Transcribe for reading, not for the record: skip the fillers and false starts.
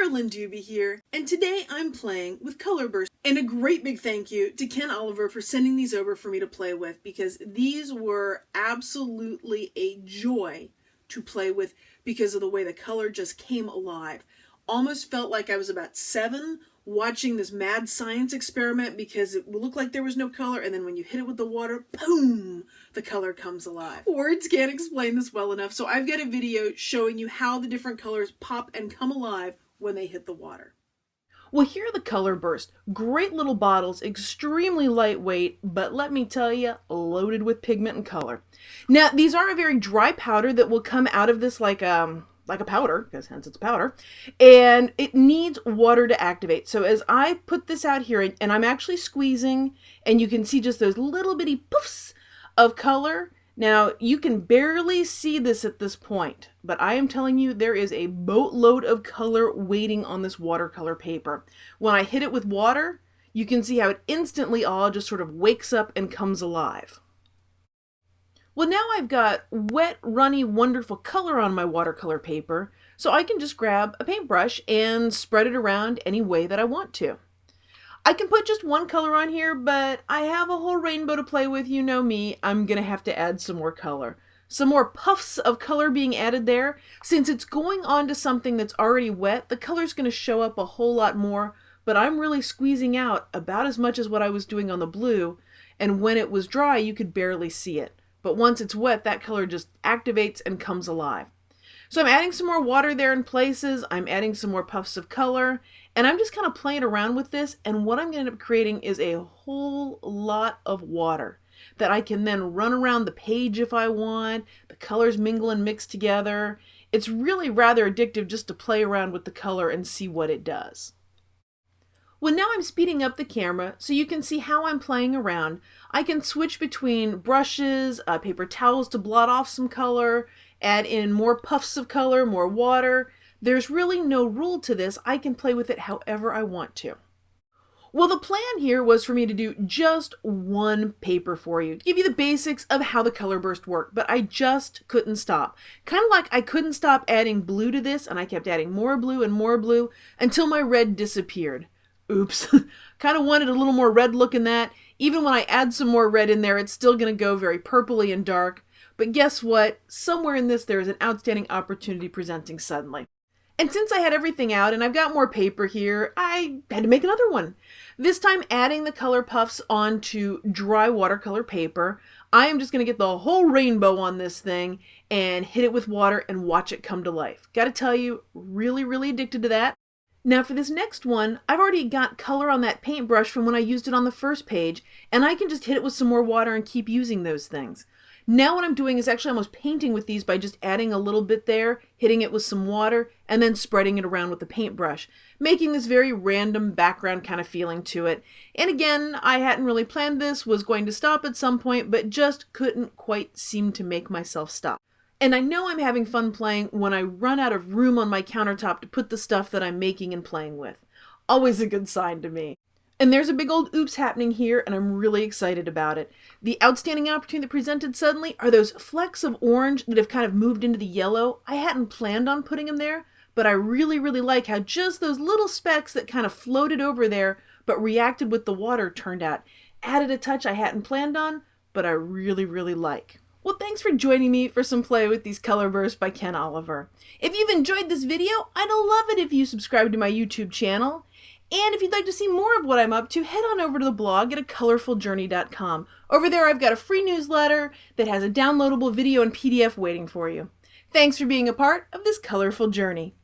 Carolyn Dube here, and today I'm playing with Color Burst. And a great big thank you to Ken Oliver for sending these over for me to play with, because these were absolutely a joy to play with because of the way the color just came alive. Almost felt like I was about 7 watching this mad science experiment, because it looked like there was no color, and then when you hit it with the water, boom, the color comes alive. Words can't explain this well enough, so I've got a video showing you how the different colors pop and come alive when they hit the water. Well, here are the Color Burst. Great little bottles, extremely lightweight, but let me tell you, loaded with pigment and color. Now, these are a very dry powder that will come out of this like a powder, because hence it's powder, and it needs water to activate. So as I put this out here, and I'm actually squeezing, and you can see just those little bitty poofs of color. Now, you can barely see this at this point, but I am telling you, there is a boatload of color waiting on this watercolor paper. When I hit it with water, you can see how it instantly all just sort of wakes up and comes alive. Well, now I've got wet, runny, wonderful color on my watercolor paper, so I can just grab a paintbrush and spread it around any way that I want to. I can put just one color on here, but I have a whole rainbow to play with. You know me, I'm going to have to add some more color. Some more puffs of color being added there. Since it's going on to something that's already wet, the color's going to show up a whole lot more, but I'm really squeezing out about as much as what I was doing on the blue, and when it was dry, you could barely see it. But once it's wet, that color just activates and comes alive. So I'm adding some more water there in places, I'm adding some more puffs of color, and I'm just kind of playing around with this, and what I'm going to end up creating is a whole lot of water that I can then run around the page if I want. The colors mingle and mix together. It's really rather addictive just to play around with the color and see what it does. Well, now I'm speeding up the camera so you can see how I'm playing around. I can switch between brushes, paper towels to blot off some color, add in more puffs of color, more water. There's really no rule to this. I can play with it however I want to. Well, the plan here was for me to do just one paper for you, to give you the basics of how the Color Burst work, but I just couldn't stop. Kind of like I couldn't stop adding blue to this, and I kept adding more blue and more blue until my red disappeared. Oops, kind of wanted a little more red look in that. Even when I add some more red in there, it's still going to go very purpley and dark. But guess what? Somewhere in this, there is an outstanding opportunity presenting suddenly. And since I had everything out and I've got more paper here, I had to make another one. This time adding the color puffs onto dry watercolor paper. I am just going to get the whole rainbow on this thing and hit it with water and watch it come to life. Got to tell you, really, really addicted to that. Now for this next one, I've already got color on that paintbrush from when I used it on the first page, and I can just hit it with some more water and keep using those things. Now what I'm doing is actually almost painting with these by just adding a little bit there, hitting it with some water, and then spreading it around with the paintbrush, making this very random background kind of feeling to it. And again, I hadn't really planned this, was going to stop at some point, but just couldn't quite seem to make myself stop. And I know I'm having fun playing when I run out of room on my countertop to put the stuff that I'm making and playing with. Always a good sign to me. And there's a big old oops happening here, and I'm really excited about it. The outstanding opportunity that presented suddenly are those flecks of orange that have kind of moved into the yellow. I hadn't planned on putting them there, but I really, really like how just those little specks that kind of floated over there but reacted with the water turned out. Added a touch I hadn't planned on, but I really, really like. Well, thanks for joining me for some play with these Color Bursts by Ken Oliver. If you've enjoyed this video, I'd love it if you subscribe to my YouTube channel. And if you'd like to see more of what I'm up to, head on over to the blog at acolorfuljourney.com. Over there, I've got a free newsletter that has a downloadable video and PDF waiting for you. Thanks for being a part of this colorful journey.